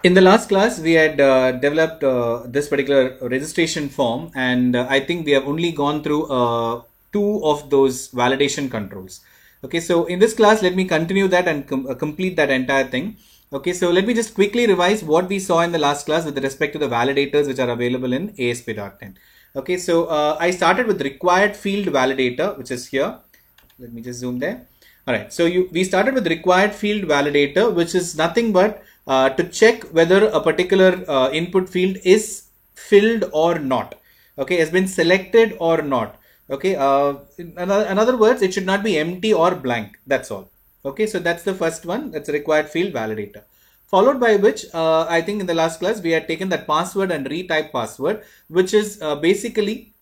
In the last class, we had developed this particular registration form, and I think we have only gone through two of those validation controls. Okay, so in this class, let me continue that and complete that entire thing. Okay, so let me just quickly revise what we saw in the last class with respect to the validators which are available in ASP.NET. Okay, so I started with required field validator, which is here. Let me just zoom there. All right, so we started with required field validator, which is nothing but to check whether a particular input field is filled or not. Okay, has been selected or not. Okay, in other words, it should not be empty or blank. That's all. Okay, so that's the first one. That's a required field validator. Followed by which, I think in the last class, we had taken that password and retype password, which is basically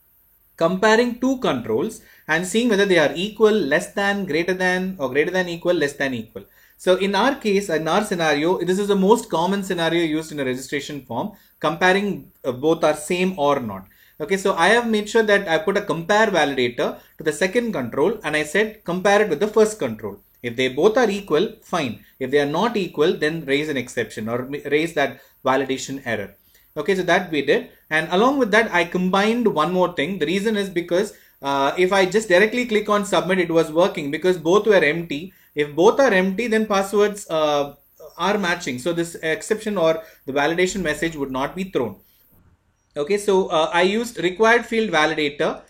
comparing two controls and seeing whether they are equal, less than, greater than, or greater than equal, less than equal. So in our case, in our scenario, this is the most common scenario used in a registration form, comparing both are same or not. Okay, so I have made sure that I put a compare validator to the second control and I said compare it with the first control. If they both are equal, fine. If they are not equal, then raise an exception or raise that validation error. Okay, so that we did, and along with that I combined one more thing. The reason is because if I just directly click on submit, it was working because both were empty. If both are empty, then passwords are matching, so this exception or the validation message would not be thrown. Okay, so I used required field validator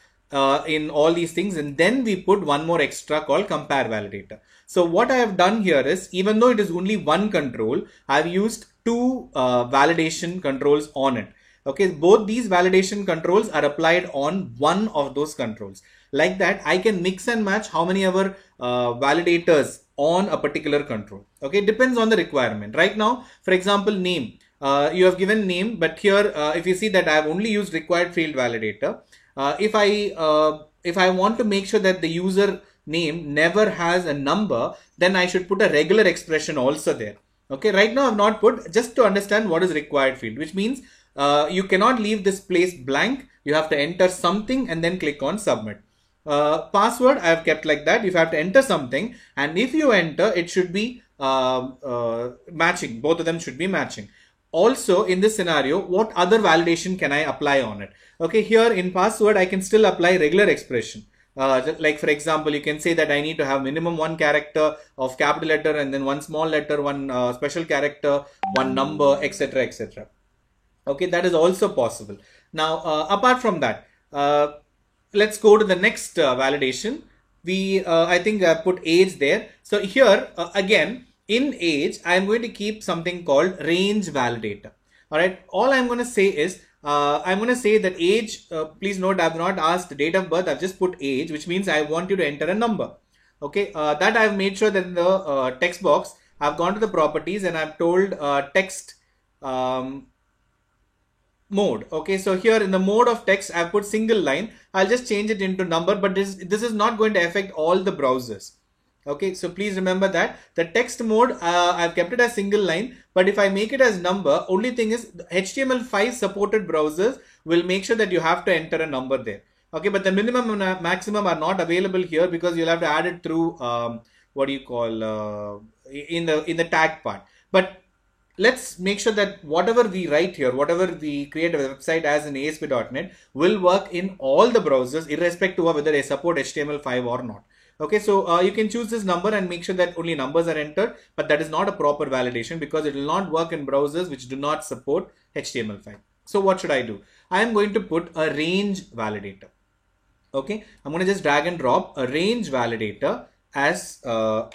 in all these things, and then we put one more extra called compare validator. So what I have done here is, even though it is only one control, I've used two validation controls on it. Okay, both these validation controls are applied on one of those controls. Like that, I can mix and match how many ever validators on a particular control. Okay, depends on the requirement. Right now, for example, name. You have given name, but here if you see that I have only used required field validator. If I want to make sure that the user name never has a number, then I should put a regular expression also there. Okay, right now I've not put, just to understand what is required field, which means you cannot leave this place blank. You have to enter something and then click on submit. Password I have kept like that. If you have to enter something, and if you enter, it should be matching. Both of them should be matching. Also, in this scenario, what other validation can I apply on it? Okay, here in password, I can still apply regular expression. Like for example, you can say that I need to have minimum one character of capital letter and then one small letter, one special character, one number, etc., etc. Okay, that is also possible. Now, apart from that, let's go to the next validation. I think I put age there. So here again, in age, I'm going to keep something called range validator. All right, all I'm going to say is I'm going to say that age, please note, I've not asked the date of birth. I've just put age, which means I want you to enter a number. Okay, that I've made sure that in the text box, I've gone to the properties and I've told text mode. Okay, so here in the mode of text, I've put single line. I'll just change it into number, but this is not going to affect all the browsers. Okay, so please remember that the text mode, I've kept it as single line, but if I make it as number, only thing is HTML5 supported browsers will make sure that you have to enter a number there. Okay, but the minimum and maximum are not available here because you'll have to add it through what do you call in the tag part. But let's make sure that whatever we write here, whatever we create a website as in ASP.NET will work in all the browsers irrespective of whether they support HTML5 or not. Okay, so you can choose this number and make sure that only numbers are entered, but that is not a proper validation because it will not work in browsers which do not support HTML5. So what should I do? I am going to put a range validator. Okay, I'm going to just drag and drop a range validator as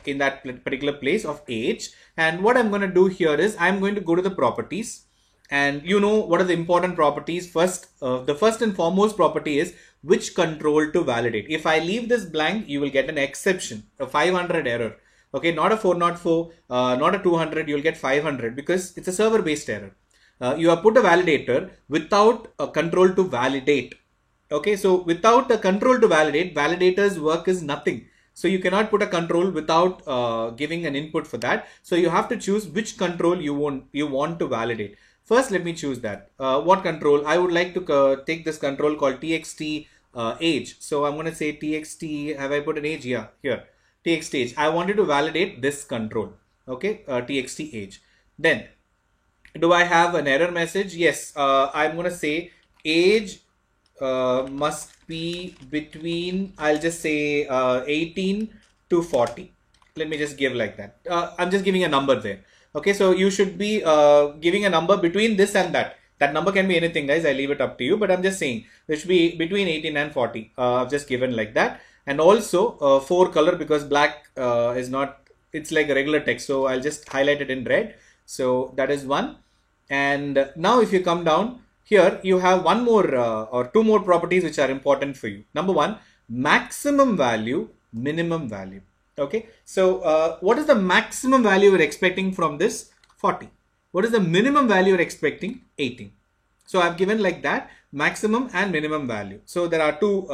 in that particular place of age. And what I'm going to do here is I'm going to go to the properties. And you know what are the important properties? First, the first and foremost property is which control to validate. If I leave this blank, you will get an exception, a 500 error. Okay, not a 404, not a 200, you'll get 500 because it's a server-based error. You have put a validator without a control to validate. Okay, so without a control to validate, validator's work is nothing. So you cannot put a control without giving an input for that. So you have to choose which control you want to validate. First, let me choose that. What control? I would like to take this control called txt age. So I'm going to say txt, have I put an age? Yeah, here. Txt age. I wanted to validate this control. Okay, txt age. Then Do I have an error message? Yes, I'm going to say age must be between, I'll just say 18 to 40. Let me just give like that. I'm just giving a number there. Okay, so you should be giving a number between this and that. That number can be anything, guys. I leave it up to you, but I'm just saying it should be between 18 and 40. I've just given like that. And also 4 color, because black is not, it's like a regular text. So I'll just highlight it in red. So that is one. And now if you come down here, you have one more or two more properties which are important for you. Number one, maximum value, minimum value. Okay. So what is the maximum value we're expecting from this? 40. What is the minimum value you're expecting? 18. So I've given like that, maximum and minimum value. So there are two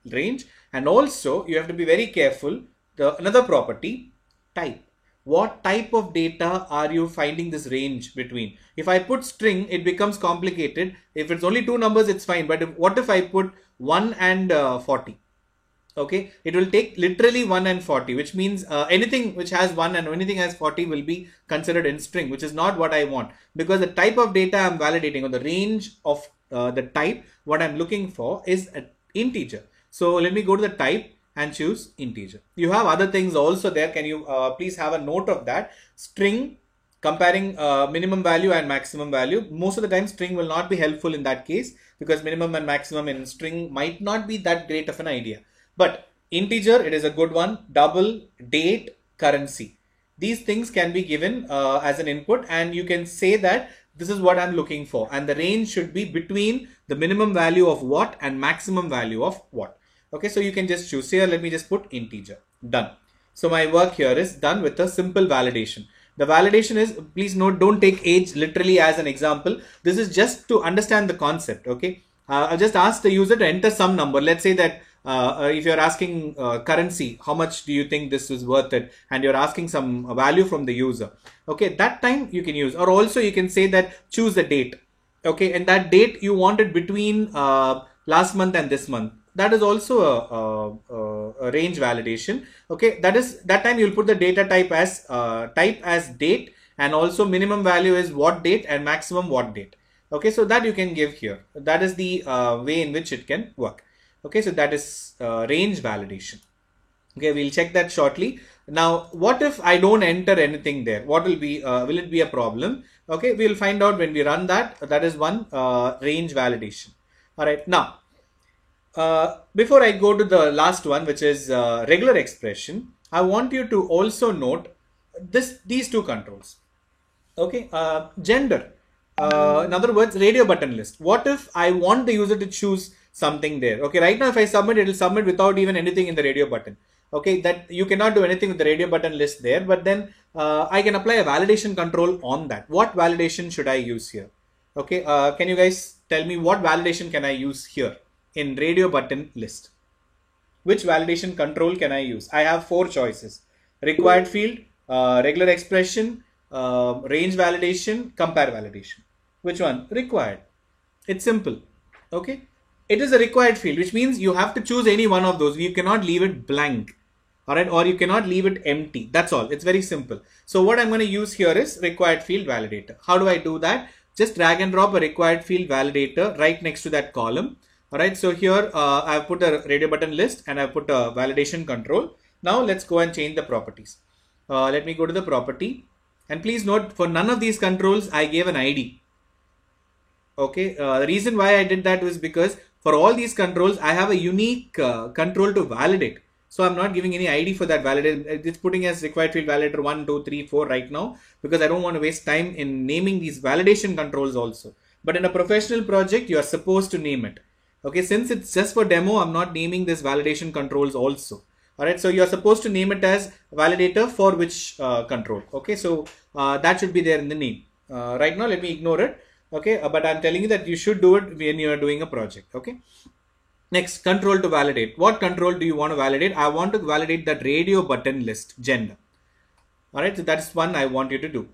range, and also you have to be very careful. Another property, type. What type of data are you finding this range between? If I put string, it becomes complicated. If it's only two numbers, it's fine. But what if I put 1 and 40? Okay, it will take literally 1 and 40, which means anything which has 1 and anything has 40 will be considered in string, which is not what I want, because the type of data I'm validating, or the range of the type, what I'm looking for is an integer. So let me go to the type and choose integer. You have other things also there. Can you please have a note of that? String, comparing minimum value and maximum value. Most of the time string will not be helpful in that case, because minimum and maximum in string might not be that great of an idea. But integer, it is a good one. Double, date, currency. These things can be given as an input, and you can say that this is what I'm looking for. And the range should be between the minimum value of what and maximum value of what. Okay, so you can just choose here. Let me just put integer. Done. So my work here is done with a simple validation. The validation is, please note, don't take age literally as an example. This is just to understand the concept. Okay, I'll just ask the user to enter some number. Let's say that if you're asking currency, how much do you think this is worth it? And you're asking some value from the user. Okay, that time you can use, or also you can say that choose the date. Okay, and that date you want it between last month and this month. That is also a range validation. Okay, that time you'll put the data type as date, and also minimum value is what date and maximum what date. Okay, so that you can give here. That is the way in which it can work. Okay, so that is range validation. Okay, we'll check that shortly. Now, what if I don't enter anything there? What will be, will it be a problem? Okay, we'll find out when we run that. That is one range validation. All right, now, before I go to the last one, which is regular expression, I want you to also note these two controls. Okay, gender. In other words, radio button list. What if I want the user to choose something there? Okay, right now if I submit, it will submit without even anything in the radio button. Okay, that you cannot do anything with the radio button list there, but then I can apply a validation control on that. What validation should I use here? Okay, can you guys tell me what validation can I use here in radio button list? Which validation control can I use? I have 4 choices: required field, regular expression, range validation, compare validation. Which one? Required. It's simple. Okay, it is a required field, which means you have to choose any one of those. You cannot leave it blank. All right, or you cannot leave it empty. That's all. It's very simple. So what I'm going to use here is required field validator. How do I do that? Just drag and drop a required field validator right next to that column. All right, so here I've put a radio button list and I've put a validation control. Now let's go and change the properties. Let me go to the property, and please note, for none of these controls I gave an ID. Okay, the reason why I did that was because for all these controls I have a unique control to validate. So I'm not giving any ID for that validate. It's putting as required field validator 1, 2, 3, 4 right now, because I don't want to waste time in naming these validation controls also. But in a professional project, you are supposed to name it. Okay, since it's just for demo, I'm not naming this validation controls also. All right, so you're supposed to name it as validator for which control. Okay, so that should be there in the name. Right now, let me ignore it. Okay, but I'm telling you that you should do it when you're doing a project. Okay. Next, control to validate. What control do you want to validate? I want to validate that radio button list, gender. All right, so that's one I want you to do,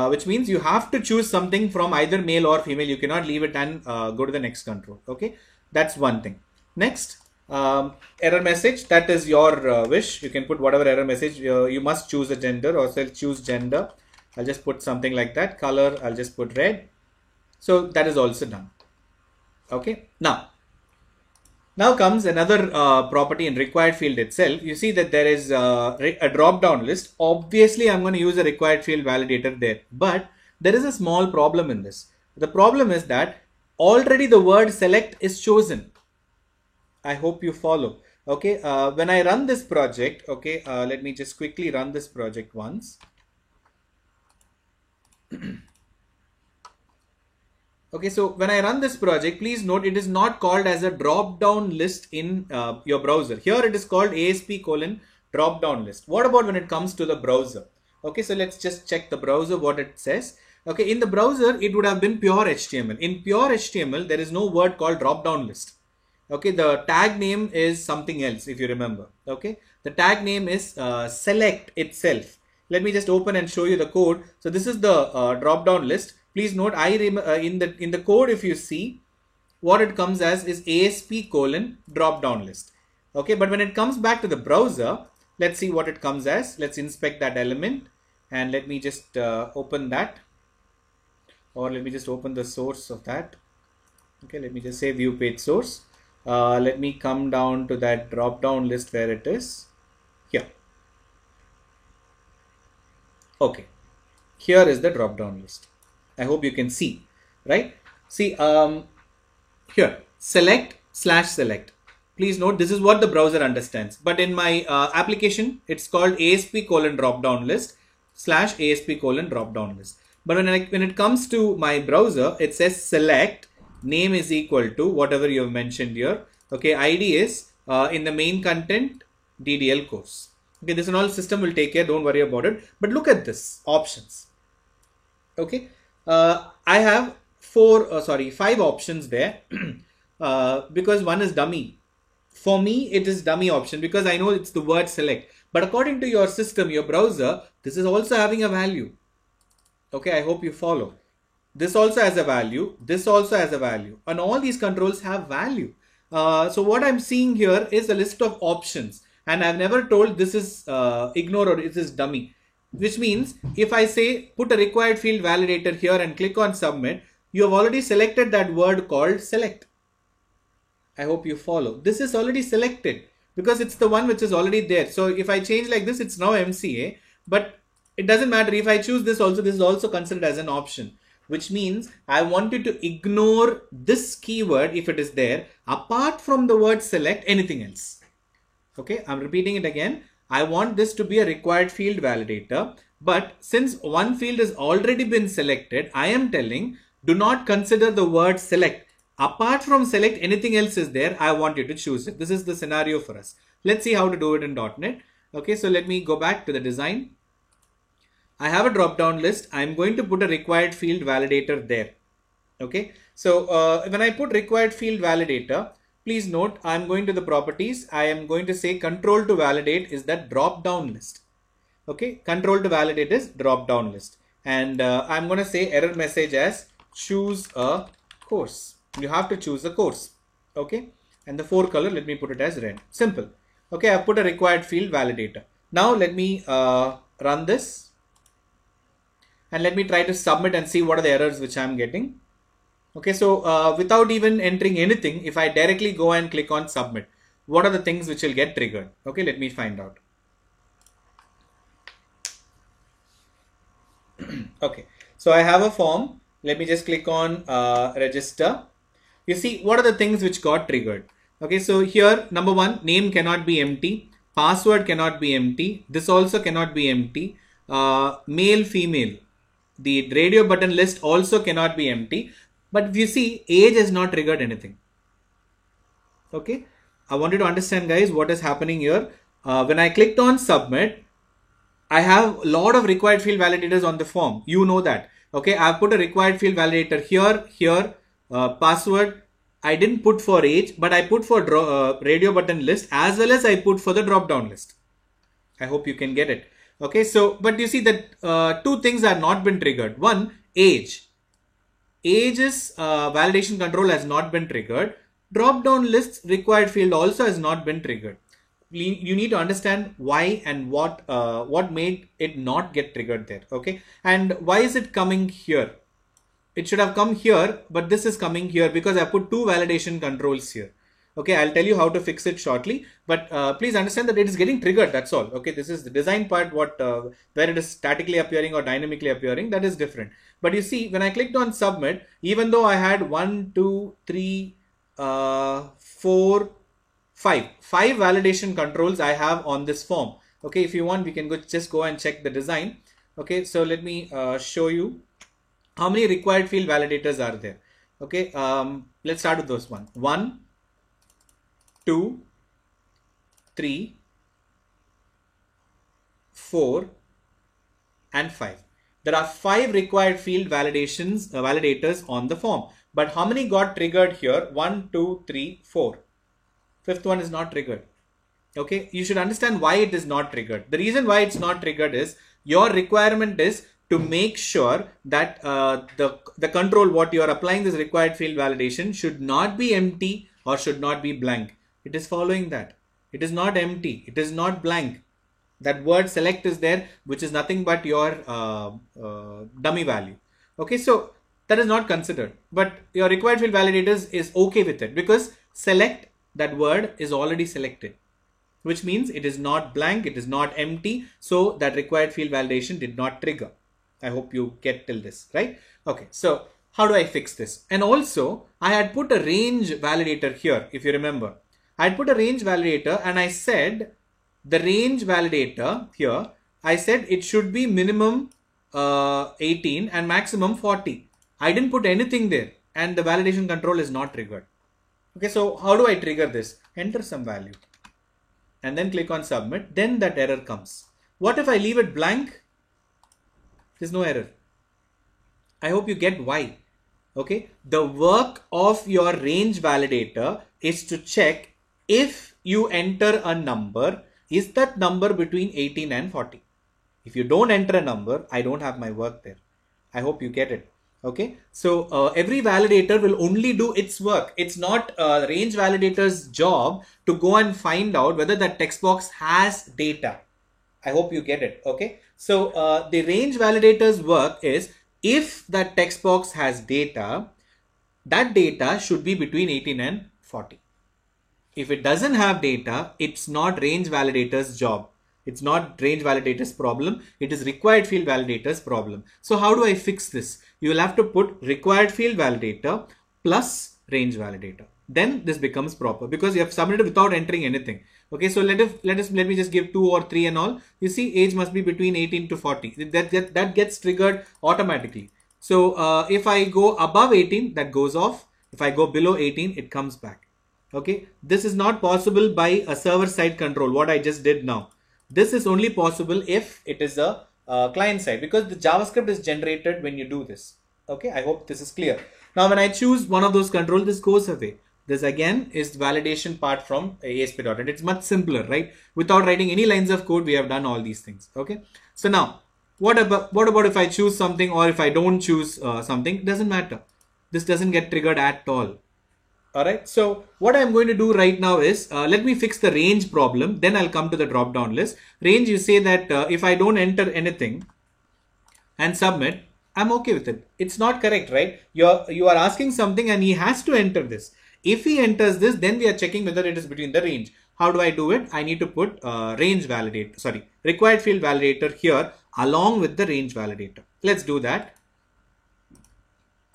which means you have to choose something from either male or female. You cannot leave it and go to the next control. Okay, that's one thing. Next, error message. That is your wish. You can put whatever error message. You must choose a gender, or say choose gender. I'll just put something like that. Color, I'll just put red. So that is also done. Okay. Now comes another property in required field itself. You see that there is a drop down list. Obviously, I'm going to use a required field validator there, but there is a small problem in this. The problem is that already the word select is chosen. I hope you follow. Okay. When I run this project, okay, let me just quickly run this project once. Okay, so when I run this project, please note it is not called as a drop-down list in your browser. Here it is called ASP colon drop-down list. What about when it comes to the browser? Okay, so let's just check the browser what it says. Okay, in the browser, it would have been pure HTML. In pure HTML, there is no word called drop-down list. Okay, the tag name is something else if you remember. Okay, the tag name is select itself. Let me just open and show you the code. So this is the drop-down list. Please note, in the code, if you see, what it comes as is ASP colon drop-down list. Okay, but when it comes back to the browser, let's see what it comes as. Let's inspect that element, and let me just open that, or let me just open the source of that. Okay, let me just say view page source. Let me come down to that drop-down list where it is here. Okay, here is the drop-down list. I hope you can see, right? See, here, select/select. Please note, this is what the browser understands. But in my application, it's called ASP colon drop-down list / ASP colon drop-down list. But when it comes to my browser, it says select, name is equal to whatever you have mentioned here. Okay, ID is in the main content, DDL course. Okay, this and all system will take care, don't worry about it. But look at this, options. Okay. I have 5 options there because one is dummy. For me, it is dummy option because I know it's the word select. But according to your system, your browser, this is also having a value. Okay, I hope you follow. This also has a value. This also has a value. And all these controls have value. So what I'm seeing here is a list of options. And I've never told this is ignore or this is dummy. Which means if I say put a required field validator here and click on submit, you have already selected that word called select. I hope you follow. This is already selected because it's the one which is already there. So if I change like this, it's now MCA, but it doesn't matter if I choose this also, this is also considered as an option, which means I want you to ignore this keyword if it is there, apart from the word select, anything else. Okay, I'm repeating it again. I want this to be a required field validator, but since one field has already been selected, I am telling do not consider the word select. Apart from select, anything else is there, I want you to choose it. This is the scenario for us. Let's see how to do it in .NET. Okay, so let me go back to the design. I have a drop-down list. I'm going to put a required field validator there. Okay, so when I put required field validator, please note, I'm going to the properties. I am going to say control to validate is that drop down list. Okay, control to validate is drop down list. And I'm going to say error message as choose a course. You have to choose a course. Okay, and the 4 color, let me put it as red. Simple. Okay, I've put a required field validator. Now let me run this. And let me try to submit and see what are the errors which I'm getting. Okay, so without even entering anything, if I directly go and click on submit, what are the things which will get triggered? Okay, let me find out. Okay, so I have a form. Let me just click on register. You see, what are the things which got triggered? Okay, so here, number 1, name cannot be empty. Password cannot be empty. This also cannot be empty. Male, female. The radio button list also cannot be empty. But if you see, age has not triggered anything. Okay, I want you to understand, guys, what is happening here. When I clicked on submit, I have a lot of required field validators on the form. You know that. Okay, I've put a required field validator here, password. I didn't put for age, but I put for radio button list as well as I put for the drop down list. I hope you can get it. Okay, so, but you see that 2 things have not been triggered. 1, age. Age's validation control has not been triggered. Drop down lists required field also has not been triggered. you need to understand why and what made it not get triggered there. Okay, and why is it coming here? It should have come here, but this is coming here because I put two validation controls here. Okay, I'll tell you how to fix it shortly, but please understand that it is getting triggered. That's all. Okay, this is the design part, where it is statically appearing or dynamically appearing, that is different. But you see, when I clicked on submit, even though I had 1, 2, 3, 4, 5 validation controls I have on this form. Okay, if you want, we can just go and check the design. Okay, so let me show you how many required field validators are there. Okay, let's start with those one. 1, 2, 3, 4, and 5. There are 5 required field validators on the form. But how many got triggered here? 1, 2, 3, 4. Fifth one is not triggered. Okay, you should understand why it is not triggered. The reason why it's not triggered is your requirement is to make sure that the control what you are applying this required field validation should not be empty or should not be blank. It is following that. It is not empty. It is not blank. That word select is there, which is nothing but your dummy value. Okay, so that is not considered. But your required field validators is okay with it because select, that word is already selected, which means it is not blank, it is not empty. So that required field validation did not trigger. I hope you get till this, right? Okay, so how do I fix this? And also I had put a range validator here, if you remember. I had put a range validator and I said the range validator here, I said it should be minimum 18 and maximum 40. I didn't put anything there and the validation control is not triggered. Okay, so how do I trigger this? Enter some value and then click on submit. Then that error comes. What if I leave it blank? There's no error. I hope you get why. Okay, the work of your range validator is to check if you enter a number, is that number between 18 and 40? If you don't enter a number, I don't have my work there. I hope you get it. Okay, so every validator will only do its work. It's not range validator's job to go and find out whether that text box has data. I hope you get it. Okay, so the range validator's work is if that text box has data, that data should be between 18 and 40. If it doesn't have data, it's not range validator's job. It's not range validator's problem. It is required field validator's problem. So how do I fix this? You will have to put required field validator plus range validator. Then this becomes proper because you have submitted without entering anything. Okay, so let me just give 2 or 3 and all. You see, age must be between 18 to 40. That gets triggered automatically. So if I go above 18, that goes off. If I go below 18, it comes back. Okay, this is not possible by a server-side control, what I just did now. This is only possible if it is a client side because the JavaScript is generated when you do this. Okay, I hope this is clear. Now, when I choose one of those controls, this goes away. This again is validation part from ASP.NET. It's much simpler, right? Without writing any lines of code, we have done all these things. Okay, so now what about if I choose something or if I don't choose something? It doesn't matter. This doesn't get triggered at all. Alright, so what I'm going to do right now is, let me fix the range problem, then I'll come to the drop down list. Range, you say that if I don't enter anything and submit, I'm okay with it. It's not correct, right? You are asking something and he has to enter this. If he enters this, then we are checking whether it is between the range. How do I do it? I need to put required field validator here along with the range validator. Let's do that.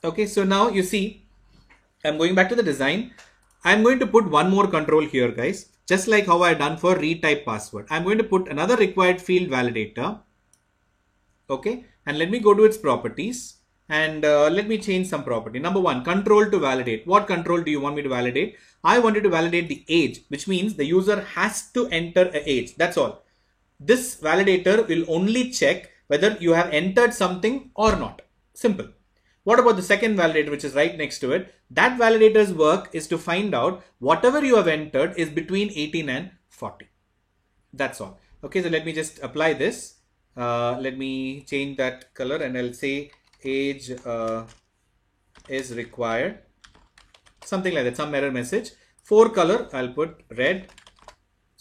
Okay, so now you see, I'm going back to the design. I'm going to put one more control here, guys. Just like how I done for retype password. I'm going to put another required field validator. Okay. And let me go to its properties. And let me change some property. Number 1, control to validate. What control do you want me to validate? I wanted to validate the age, which means the user has to enter an age. That's all. This validator will only check whether you have entered something or not. Simple. What about the second validator, which is right next to it? That validator's work is to find out whatever you have entered is between 18 and 40. That's all. Okay, so let me just apply this. Let me change that color and I'll say age is required. Something like that, some error message. For color, I'll put red.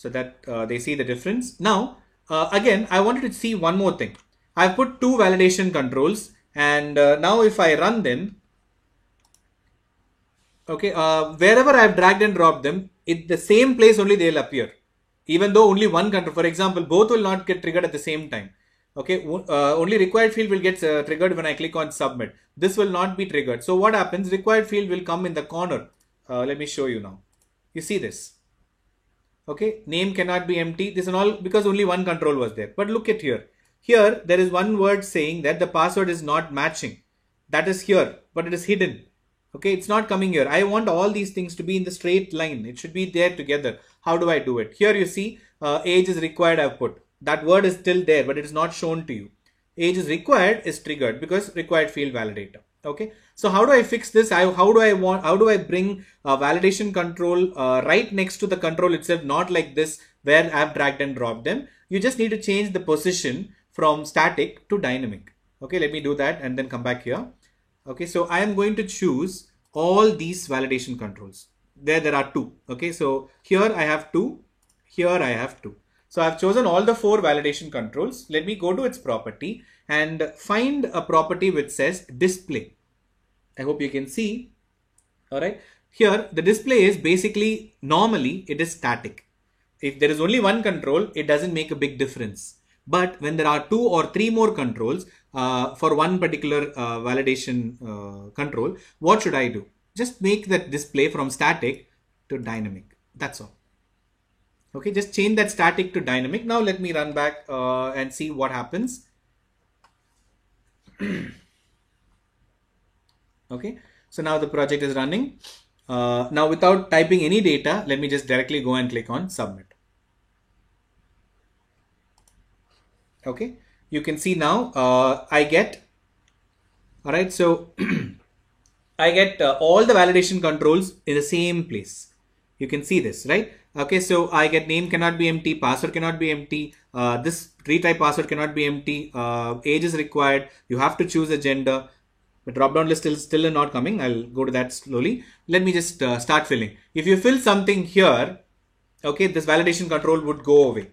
so that they see the difference. Now, again, I wanted to see one more thing. I've put two validation controls, and now if I run them, okay, wherever I've dragged and dropped them, in the same place only they'll appear. Even though only one control, for example, both will not get triggered at the same time. Okay, only required field will get triggered when I click on submit. This will not be triggered. So what happens? Required field will come in the corner. Let me show you now. You see this. Okay, name cannot be empty. This and all because only one control was there. But look at here. Here there is one word saying that the password is not matching. That is here, but it is hidden. Okay, it's not coming here. I want all these things to be in the straight line. It should be there together. How do I do it? Here you see age is required I've put. That word is still there, but it is not shown to you. Age is required is triggered because required field validator. Okay, so how do I fix this? How do I bring a validation control right next to the control itself, not like this where I've dragged and dropped them. You just need to change the position from static to dynamic. Okay, let me do that and then come back here. Okay, so I am going to choose all these validation controls. There are two. Okay, so here I have two, here I have two. So I've chosen all the four validation controls. Let me go to its property and find a property which says display. I hope you can see. All right. Here the display is basically, normally it is static. If there is only one control, it doesn't make a big difference. But when there are two or three more controls for one particular validation control, what should I do? Just make that display from static to dynamic. That's all. Okay, just change that static to dynamic. Now let me run back and see what happens. Okay, so now the project is running. Now without typing any data, let me just directly go and click on submit. Okay, you can see now I get, all right, so I get all the validation controls in the same place. You can see this, right? Okay, so I get name cannot be empty, password cannot be empty, this retype password cannot be empty, age is required, you have to choose a gender. The drop down list is still not coming. I'll go to that slowly. Let me just start filling. If you fill something here, okay, this validation control would go away.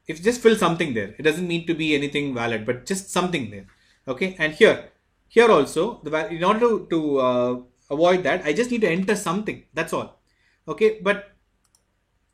If you just fill something there, it doesn't need to be anything valid, but just something there. Okay, and here also, in order to avoid that, I just need to enter something. That's all. Okay, but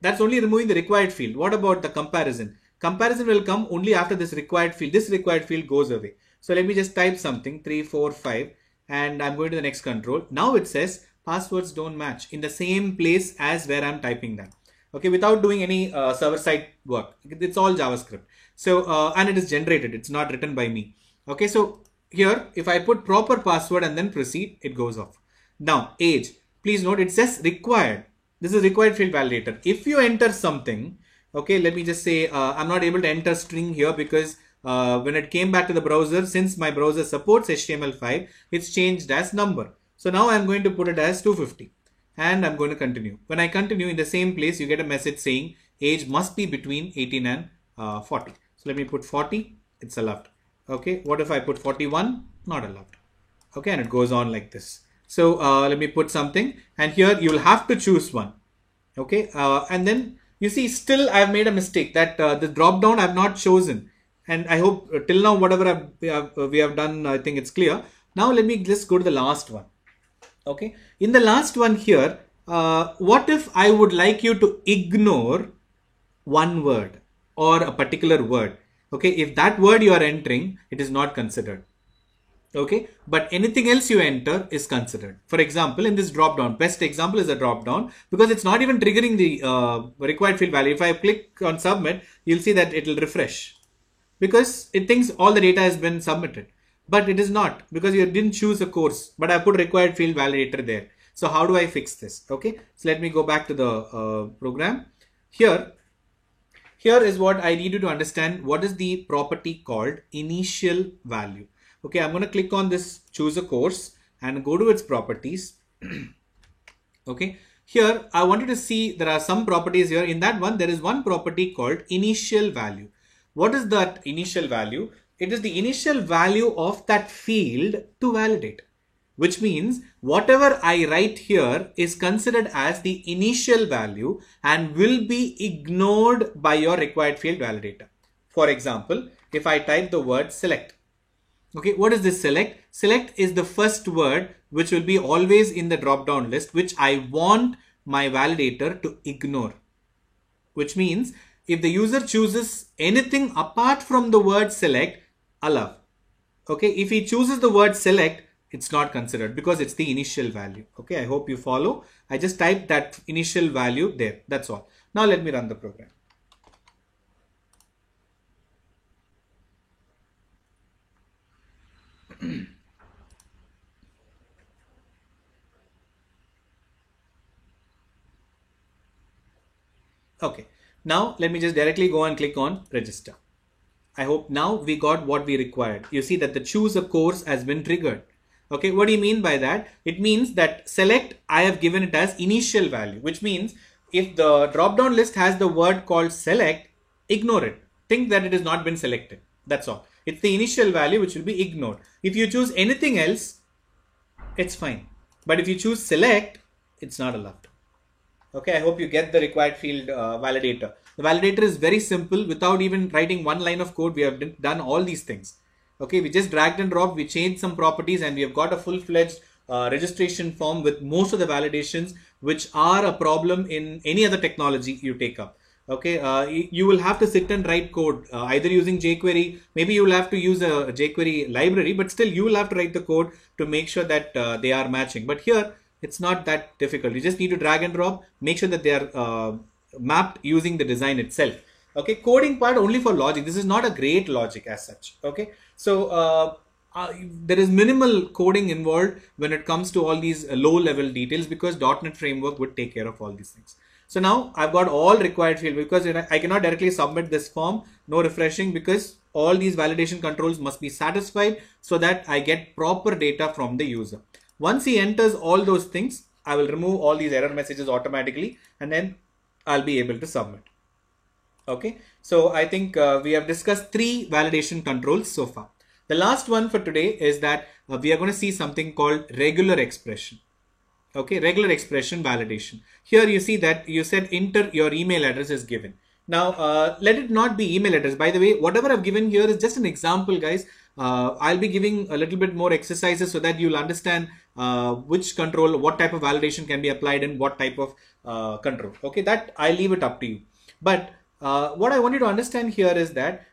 that's only removing the required field. What about the comparison? Comparison will come only after this required field. This required field goes away. So let me just type something 3, 4, 5 and I'm going to the next control. Now it says passwords don't match in the same place as where I'm typing that. Okay, without doing any server-side work. It's all JavaScript. So, and it is generated. It's not written by me. Okay, so here, if I put proper password and then proceed, it goes off. Now, age. Please note it says required. This is required field validator. If you enter something, okay, let me just say I'm not able to enter string here because when it came back to the browser, since my browser supports HTML5, it's changed as number. So now I'm going to put it as 250 and I'm going to continue. When I continue, in the same place, you get a message saying age must be between 18 and 40. So let me put 40, it's allowed. Okay, what if I put 41? Not allowed. Okay, and it goes on like this. So let me put something and here you will have to choose one. Okay, and then you see still I've made a mistake that the drop down I've not chosen. And I hope till now, whatever we have done, I think it's clear. Now let me just go to the last one. Okay. In the last one here, what if I would like you to ignore one word or a particular word? Okay. If that word you are entering, it is not considered. Okay. But anything else you enter is considered. For example, in this drop down, best example is a drop down because it's not even triggering the required field value. If I click on submit, you'll see that it will refresh. Because it thinks all the data has been submitted, but it is not because you didn't choose a course, but I put required field validator there. So how do I fix this? Okay, so let me go back to the program. Here is what I need you to understand. What is the property called initial value? Okay, I'm going to click on this choose a course and go to its properties. Okay, here I wanted to see there are some properties here. In that one, there is one property called initial value. What is that initial value? It is the initial value of that field to validate. which means whatever I write here is considered as the initial value and will be ignored by your required field validator. For example, if I type the word select, okay, what is this select? Select is the first word which will be always in the drop down list, which I want my validator to ignore. Which means if the user chooses anything apart from the word select, allow. Okay, if he chooses the word select, it's not considered because it's the initial value. Okay, I hope you follow. I just typed that initial value there. That's all. Now let me run the program. Okay, now let me just directly go and click on register. I hope now we got what we required. You see that the choose a course has been triggered. Okay, what do you mean by that? It means that select, I have given it as initial value, which means if the drop down list has the word called select, ignore it. Think that it has not been selected. That's all. It's the initial value which will be ignored. If you choose anything else, it's fine. But if you choose select, it's not allowed. Okay, I hope you get the required field validator. The validator is very simple. Without even writing one line of code, we have done all these things. Okay, we just dragged and dropped, we changed some properties, and we have got a full-fledged registration form with most of the validations, which are a problem in any other technology you take up. Okay, you will have to sit and write code either using jQuery. Maybe you will have to use a jQuery library, but still you will have to write the code to make sure that they are matching. But here, it's not that difficult. You just need to drag and drop, make sure that they are mapped using the design itself. Okay, coding part only for logic. This is not a great logic as such. Okay, so there is minimal coding involved when it comes to all these low level details, because .NET framework would take care of all these things. So now I've got all required field, because I cannot directly submit this form, no refreshing, because all these validation controls must be satisfied so that I get proper data from the user. Once he enters all those things, I will remove all these error messages automatically, and then I'll be able to submit. Okay, so I think we have discussed 3 validation controls so far. The last one for today is that we are going to see something called regular expression. Okay, regular expression validation. Here you see that you said enter your email address is given. Now let it not be email address. By the way, whatever I've given here is just an example, guys. I'll be giving a little bit more exercises so that you'll understand which control, what type of validation can be applied in what type of control. Okay, that I leave it up to you. But what I want you to understand here is that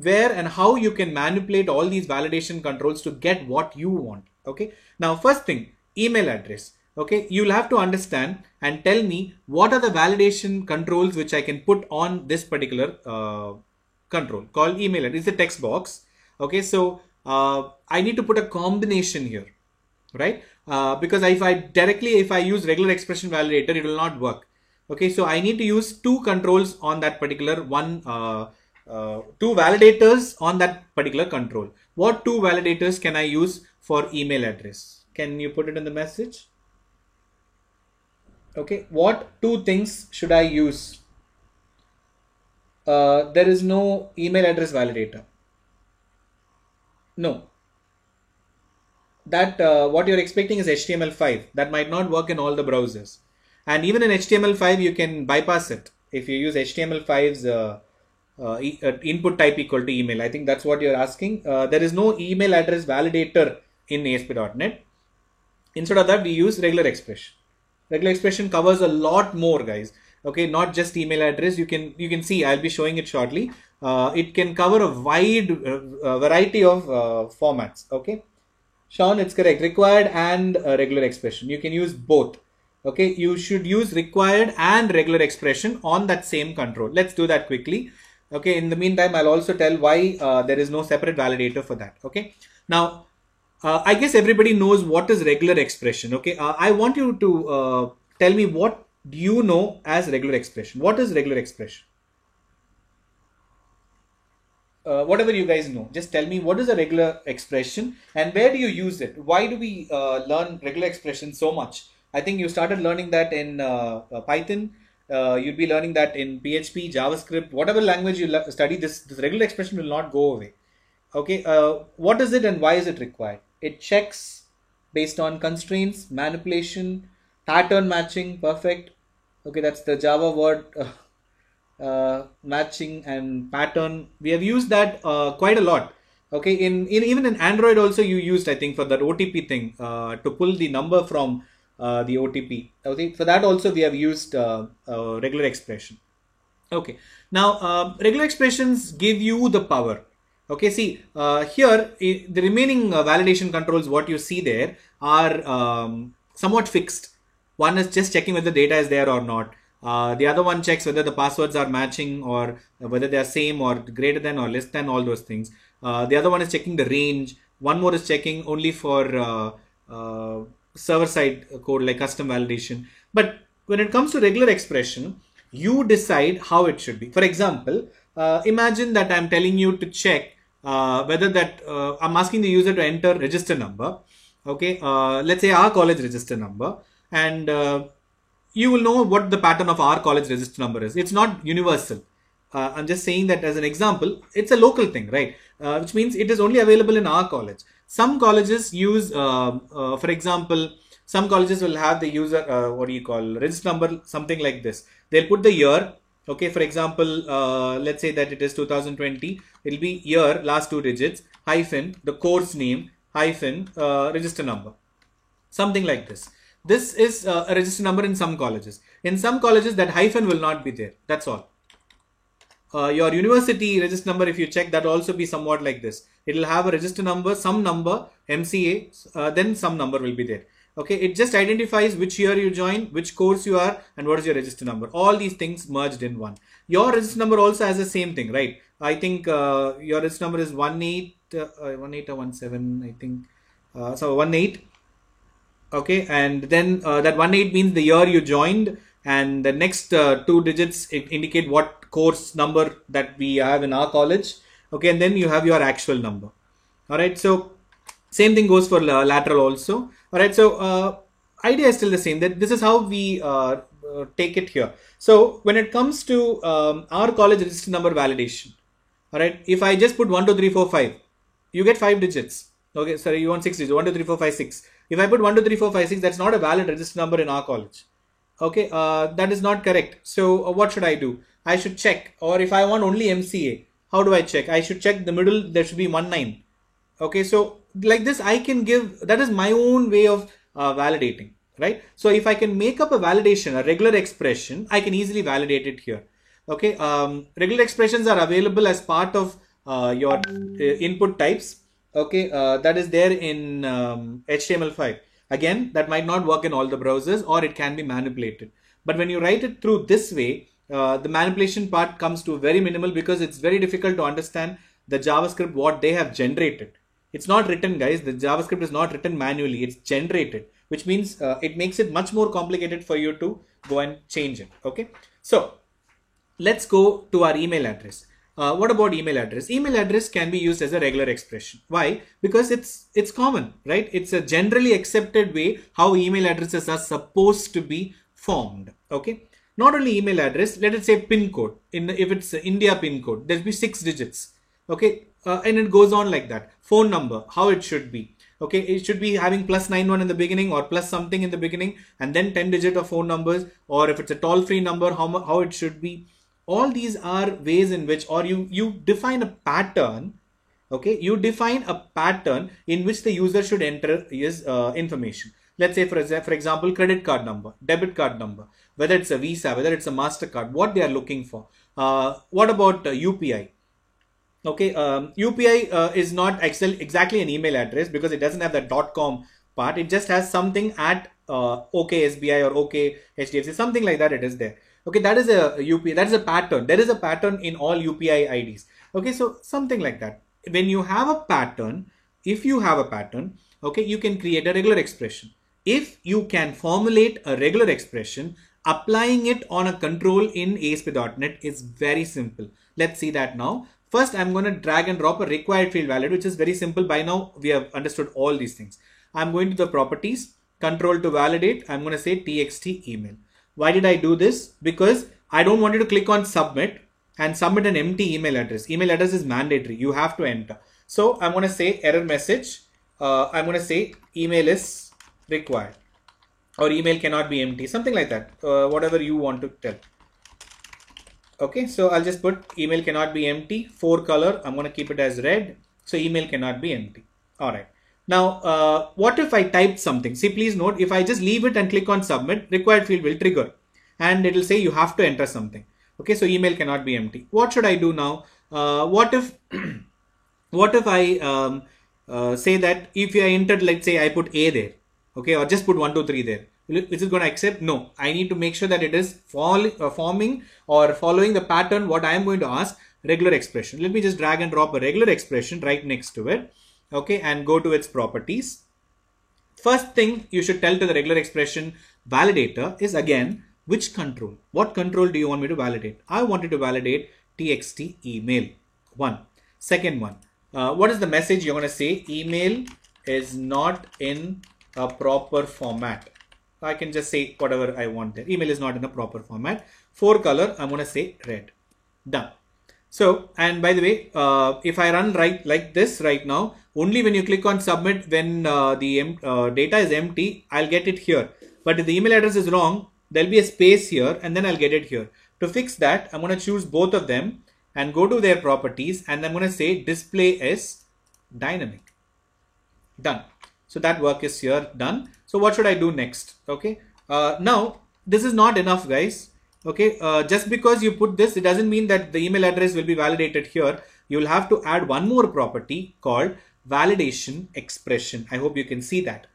where and how you can manipulate all these validation controls to get what you want. Okay, now first thing, email address. Okay, you'll have to understand and tell me what are the validation controls which I can put on this particular control called email address. It's a text box. Okay, so I need to put a combination here, right? Because if I use regular expression validator, it will not work. Okay, so I need to use 2 controls on that particular one, 2 validators on that particular control. What 2 validators can I use for email address? Can you put it in the message? Okay, what 2 things should I use? There is no email address validator. No. That what you're expecting is HTML5. That might not work in all the browsers. And even in HTML5, you can bypass it if you use HTML5's input type equal to email. I think that's what you're asking. There is no email address validator in ASP.NET. Instead of that, we use regular expression. Regular expression covers a lot more, guys. Okay, not just email address. You can see, I'll be showing it shortly. It can cover a wide variety of formats. Okay, Sean, it's correct. Required and regular expression. You can use both. Okay, you should use required and regular expression on that same control. Let's do that quickly. Okay, in the meantime, I'll also tell why there is no separate validator for that. Okay, now I guess everybody knows what is regular expression. Okay, I want you to tell me what do you know as regular expression. What is regular expression? Whatever you guys know, just tell me what is a regular expression and where do you use it? Why do we learn regular expression so much? I think you started learning that in Python. You'd be learning that in PHP, JavaScript, whatever language you study, this regular expression will not go away. Okay, what is it and why is it required? It checks based on constraints, manipulation, pattern matching, perfect. Okay, that's the Java word, matching and pattern. We have used that quite a lot. Okay, in even in Android also you used, I think, for that OTP thing, to pull the number from the OTP. Okay, for that also we have used regular expression. Okay, now regular expressions give you the power. Okay, see here the remaining validation controls, what you see there are somewhat fixed. One is just checking whether the data is there or not. The other one checks whether the passwords are matching, or whether they are same or greater than or less than, all those things. The other one is checking the range. One more is checking only for server side code, like custom validation. But when it comes to regular expression, you decide how it should be. For example, imagine that I'm telling you to check whether that I'm asking the user to enter register number. Okay, let's say our college register number, and you will know what the pattern of our college register number is. It's not universal. I'm just saying that as an example. It's a local thing, right? Which means it is only available in our college. Some colleges use, for example, some colleges will have the user, what do you call, register number, something like this. They'll put the year. Okay, for example, let's say that it is 2020. It'll be year, last two digits, hyphen, the course name, hyphen, register number. Something like this. This is a register number in some colleges. In some colleges, that hyphen will not be there. That's all. Your university register number, if you check, that will also be somewhat like this. It will have a register number, some number, MCA, then some number will be there. Okay, it just identifies which year you joined, which course you are, and what is your register number. All these things merged in one. Your register number also has the same thing, right? I think your register number is 18 or 17, I think. So 18. Okay, and then that 18 means the year you joined, and the next two digits indicate what course number that we have in our college. Okay, and then you have your actual number. All right, so same thing goes for lateral also. All right, so idea is still the same, that this is how we take it here. So when it comes to our college register number validation, all right, if I just put 1, 2, 3, 4, 5, you get 5 digits. Okay, sorry, you want 6 digits, 1, 2, 3, 4, 5, 6. If I put 1, 2, 3, 4, 5, 6, that's not a valid register number in our college. Okay, that is not correct. So what should I do? I should check. Or if I want only MCA, how do I check? I should check the middle, there should be 19. Okay, so like this I can give, that is my own way of validating, right? So if I can make up a validation, a regular expression, I can easily validate it here. Okay, regular expressions are available as part of your input types. Okay, that is there in HTML5. Again, that might not work in all the browsers, or it can be manipulated. But when you write it through this way, the manipulation part comes to very minimal, because it's very difficult to understand the JavaScript, what they have generated. It's not written, guys. The JavaScript is not written manually. It's generated, which means it makes it much more complicated for you to go and change it. Okay, so let's go to our email address. What about email address? Email address can be used as a regular expression. Why? Because it's common, right? It's a generally accepted way how email addresses are supposed to be formed. Okay, not only email address, let us say pin code. If it's India pin code, there'll be 6 digits. Okay, and it goes on like that. Phone number, how it should be. Okay, it should be having +91 in the beginning, or plus something in the beginning, and then 10 digit of phone numbers. Or if it's a toll-free number, how it should be. All these are ways in which, or you define a pattern. Okay, you define a pattern in which the user should enter his information. Let's say, for example, credit card number, debit card number, whether it's a Visa, whether it's a MasterCard, what they are looking for. What about UPI? Okay, UPI is not exactly an email address, because it doesn't have that .com part. It just has something at OK SBI or OK HDFC, something like that. It is there. Okay, that is a UPI. That is a pattern. There is a pattern in all UPI IDs. Okay, so something like that. When you have a pattern, if you have a pattern, okay, you can create a regular expression. If you can formulate a regular expression, applying it on a control in ASP.NET is very simple. Let's see that now. First, I'm going to drag and drop a required field valid, which is very simple. By now, we have understood all these things. I'm going to the properties, control to validate. I'm going to say txt email. Why did I do this? Because I don't want you to click on submit and submit an empty email address. Email address is mandatory. You have to enter. So I'm going to say error message. I'm going to say email is required, or email cannot be empty, something like that, whatever you want to tell. Okay, so I'll just put email cannot be empty, 4 color, I'm going to keep it as red, so email cannot be empty. All right. Now, what if I typed something? See, please note, if I just leave it and click on submit, required field will trigger and it will say you have to enter something. Okay, so email cannot be empty. What should I do now? What if what if I say that if I entered, let's say I put A there, okay, or just put 1, 2, 3 there, is it going to accept? No, I need to make sure that it is forming or following the pattern what I am going to ask, regular expression. Let me just drag and drop a regular expression right next to it, okay, and go to its properties. First thing you should tell to the regular expression validator is, again, which control? What control do you want me to validate? I wanted to validate txt email. One. Second one, what is the message you're going to say? Email is not in a proper format. I can just say whatever I want there. Email is not in a proper format. 4 color, I'm going to say red. Done. So, and by the way, if I run right like this right now, only when you click on submit, when the data is empty, I'll get it here. But if the email address is wrong, there'll be a space here and then I'll get it here. To fix that, I'm going to choose both of them and go to their properties, and I'm going to say display is dynamic. Done. So that work is here done. So what should I do next? Okay. Now this is not enough, guys. Okay. Just because you put this, it doesn't mean that the email address will be validated here. You will have to add one more property called validation expression. I hope you can see that.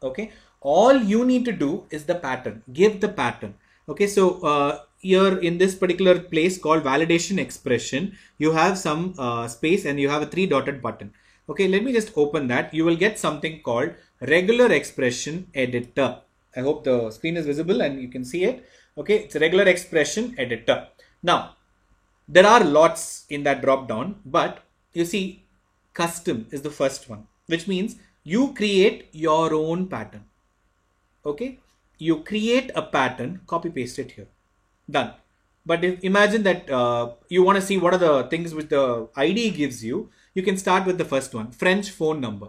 Okay. All you need to do is the pattern. Give the pattern. Okay. So here in this particular place called validation expression, you have some space and you have a 3-dotted button. Okay, let me just open that. You will get something called regular expression editor. I hope the screen is visible and you can see it. Okay, it's a regular expression editor. Now, there are lots in that drop down, but you see custom is the first one, which means you create your own pattern. Okay, you create a pattern, copy paste it here. Done. But if imagine that you want to see what are the things which the ID gives you, you can start with the first one, French phone number,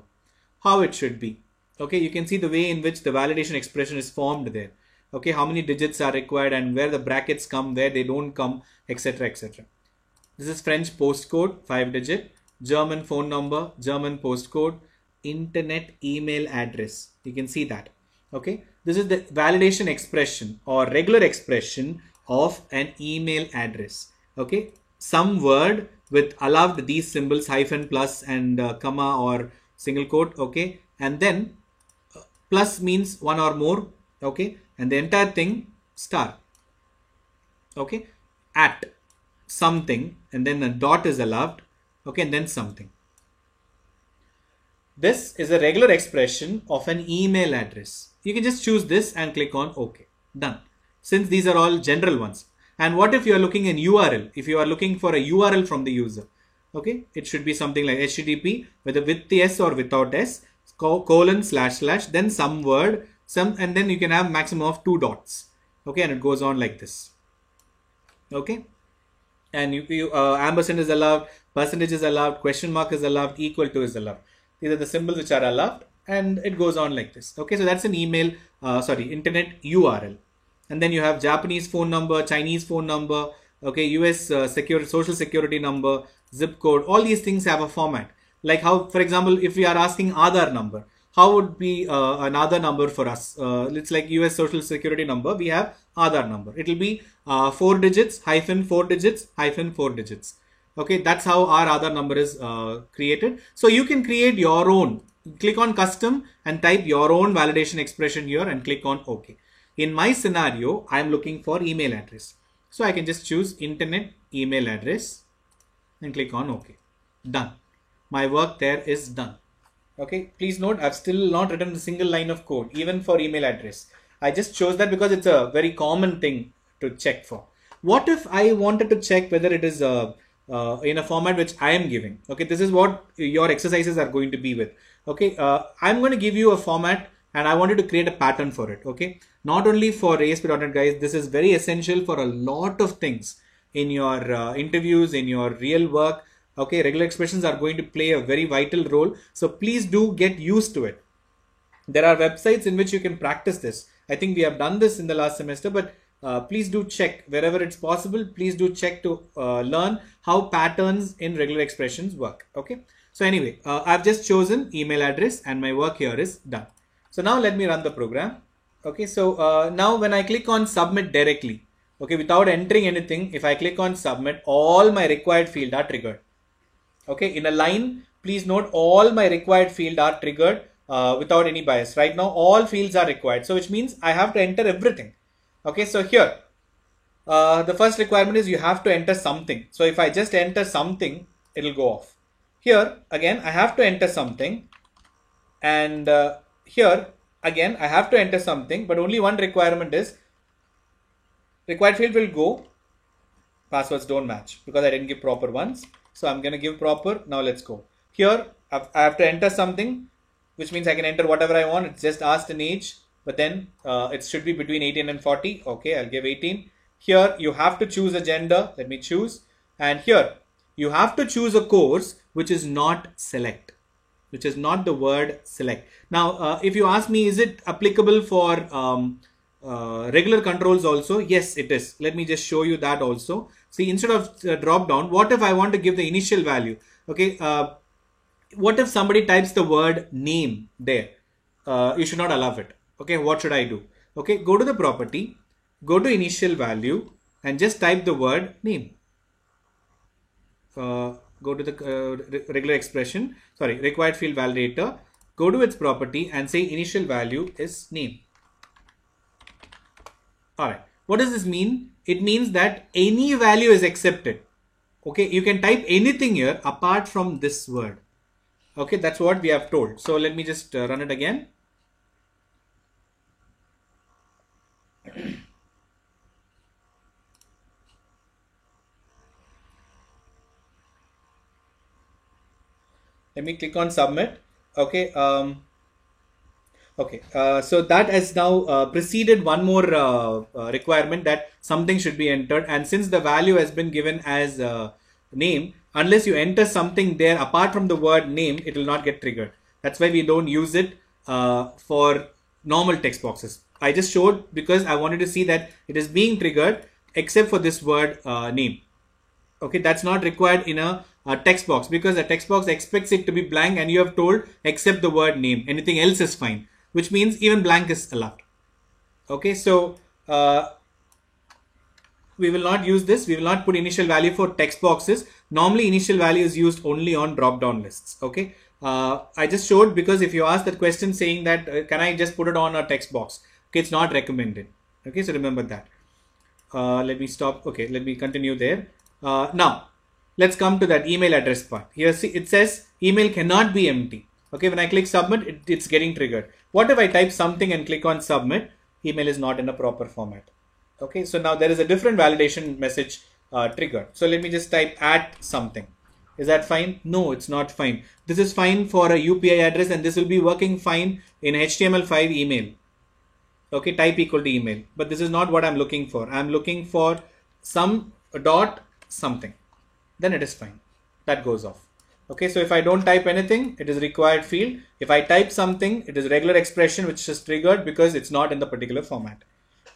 how it should be. Okay, you can see the way in which the validation expression is formed there. Okay, how many digits are required and where the brackets come, where they don't come, etc. etc. This is French postcode, 5-digit, German phone number, German postcode, internet email address. You can see that. Okay, this is the validation expression or regular expression of an email address. Okay, some word with allowed these symbols, hyphen, plus, and comma or single quote. Okay, and then plus means one or more. Okay, and the entire thing star. Okay, at something, and then a dot is allowed. Okay, and then something. This is a regular expression of an email address. You can just choose this and click on OK. Done. Since these are all general ones. And what if you are looking in URL? If you are looking for a URL from the user, okay, it should be something like HTTP, whether with the S or without S, colon, slash, then some word, and then you can have maximum of 2 dots. Okay, and it goes on like this. Okay, and ampersand is allowed, percentage is allowed, question mark is allowed, equal to is allowed. These are the symbols which are allowed, and it goes on like this. Okay, so that's an email, internet URL. And then you have Japanese phone number, Chinese phone number, okay, US social security number, zip code. All these things have a format. Like how, for example, if we are asking Aadhaar number, how would be an Aadhaar number for us? It's like US social security number. We have Aadhaar number. It will be 4 digits, hyphen 4 digits, hyphen 4 digits. Okay, that's how our Aadhaar number is created. So you can create your own. Click on custom and type your own validation expression here and click on OK. In my scenario, I'm looking for email address. So I can just choose internet email address and click on OK. Done. My work there is done. Okay. Please note, I've still not written a single line of code, even for email address. I just chose that because it's a very common thing to check for. What if I wanted to check whether it is in a format which I am giving? Okay. This is what your exercises are going to be with. Okay. I'm going to give you a format and I wanted to create a pattern for it. Okay. Not only for ASP.NET guys, this is very essential for a lot of things in your interviews, in your real work. Okay. Regular expressions are going to play a very vital role. So please do get used to it. There are websites in which you can practice this. I think we have done this in the last semester, but please do check wherever it's possible. Please do check to learn how patterns in regular expressions work. Okay. So anyway, I've just chosen email address and my work here is done. So now let me run the program. Okay. So now when I click on submit directly, okay, without entering anything, if I click on submit, all my required fields are triggered. Okay. In a line, please note all my required fields are triggered without any bias. Right now, all fields are required. So which means I have to enter everything. Okay. So here, the first requirement is you have to enter something. So if I just enter something, it'll go off. Here again, I have to enter something, and here again, I have to enter something, but only one requirement is required field will go, passwords don't match because I didn't give proper ones. So I'm going to give proper. Now let's go. Here I have to enter something, which means I can enter whatever I want. It's just asked an age, but then it should be between 18 and 40. Okay, I'll give 18. Here you have to choose a gender. Let me choose. And here you have to choose a course which is not select, which is not the word select. Now, if you ask me, is it applicable for regular controls also? Yes, it is. Let me just show you that also. See, instead of drop down, what if I want to give the initial value? Okay. What if somebody types the word name there? You should not allow it. Okay. What should I do? Okay. Go to the property, go to initial value and just type the word name. Go to the regular expression, sorry, required field validator, go to its property and say initial value is name. All right. What does this mean? It means that any value is accepted. Okay. You can type anything here apart from this word. Okay. That's what we have told. So let me just run it again. Let me click on submit. Okay. So that has now preceded one more requirement that something should be entered. And since the value has been given as name, unless you enter something there apart from the word name, it will not get triggered. That's why we don't use it for normal text boxes. I just showed because I wanted to see that it is being triggered except for this word name. Okay, that's not required in a text box because the text box expects it to be blank and you have told except the word name. Anything else is fine, which means even blank is allowed. Okay, so we will not use this. We will not put initial value for text boxes. Normally, initial value is used only on drop-down lists. Okay, I just showed because if you ask that question saying that can I just put it on a text box? Okay, it's not recommended. Okay, so remember that. Let me stop. Okay, let me continue there. Now, let's come to that email address part. Here, see, it says email cannot be empty. Okay, when I click submit, it's getting triggered. What if I type something and click on submit? Email is not in a proper format. Okay, so now there is a different validation message triggered. So let me just type at something. Is that fine? No, it's not fine. This is fine for a UPI address and this will be working fine in HTML5 email. Okay, type equal to email. But this is not what I'm looking for. I'm looking for some dot something. Then it is fine. That goes off. Okay, so if I don't type anything, it is required field. If I type something, it is regular expression which is triggered because it's not in the particular format.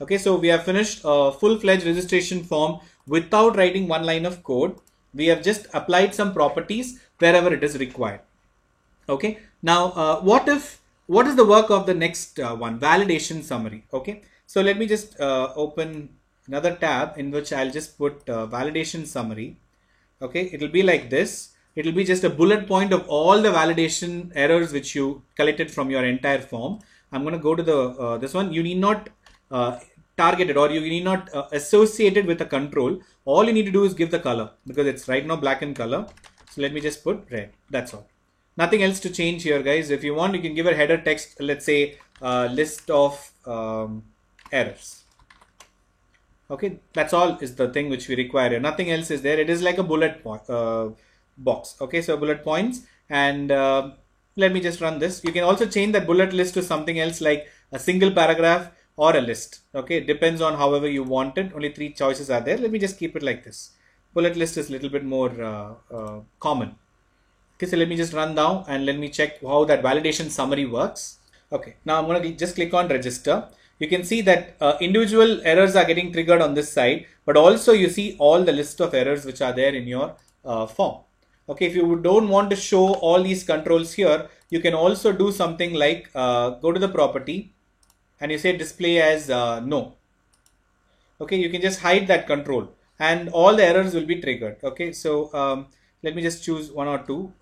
Okay, so we have finished a full-fledged registration form without writing one line of code. We have just applied some properties wherever it is required. Okay, now what is the work of the next one? Validation summary. Okay, so let me just open another tab in which I'll just put validation summary. Okay, it will be like this. It will be just a bullet point of all the validation errors which you collected from your entire form. I'm going to go to the this one. You need not target it or you need not associate it with a control. All you need to do is give the color because it's right now black in color. So let me just put red. That's all. Nothing else to change here, guys. If you want, you can give a header text. Let's say list of errors. Okay, that's all is the thing which we require here. Nothing else is there. It is like a bullet point, box. Okay, so bullet points and let me just run this. You can also change that bullet list to something else like a single paragraph or a list. Okay, it depends on however you want it. Only 3 choices are there. Let me just keep it like this. Bullet list is a little bit more common. Okay, so let me just run down and let me check how that validation summary works. Okay, now I'm going to just click on register. You can see that individual errors are getting triggered on this side, but also you see all the list of errors which are there in your form. Okay, if you don't want to show all these controls here, you can also do something like go to the property and you say display as no. Okay, you can just hide that control and all the errors will be triggered. Okay, so let me just choose one or two.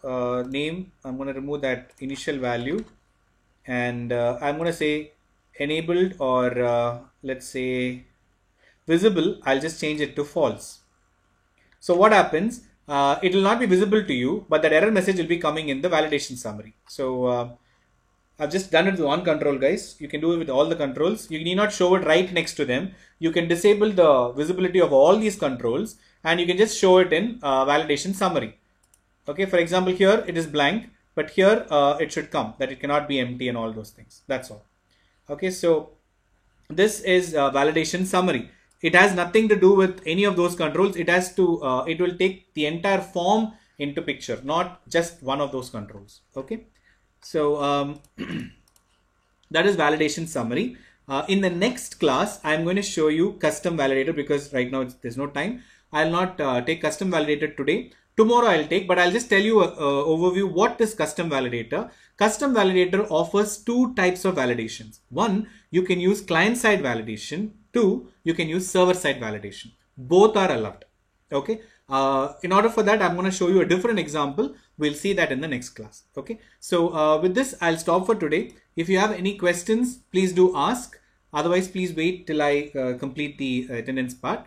Name, I'm going to remove that initial value, and I'm going to say enabled, or let's say visible. I'll just change it to false. So what happens, it will not be visible to you, but that error message will be coming in the validation summary. So I've just done it with one control, guys. You can do it with all the controls. You need not show it right next to them. You can disable the visibility of all these controls and you can just show it in validation summary. Okay, for example, here it is blank, but here it should come that it cannot be empty and all those things. That's all. Okay, so this is validation summary. It has nothing to do with any of those controls. It has to, it will take the entire form into picture, not just one of those controls. Okay. So that is validation summary. In the next class, I'm going to show you custom validator, because right now there's no time. I'll not take custom validator today. Tomorrow I'll take, but I'll just tell you an overview what is custom validator. Custom validator offers two types of validations. One, you can use client-side validation. Two, you can use server-side validation. Both are allowed. Okay. In order for that, I'm going to show you a different example. We'll see that in the next class. Okay. So with this, I'll stop for today. If you have any questions, please do ask. Otherwise, please wait till I complete the attendance part.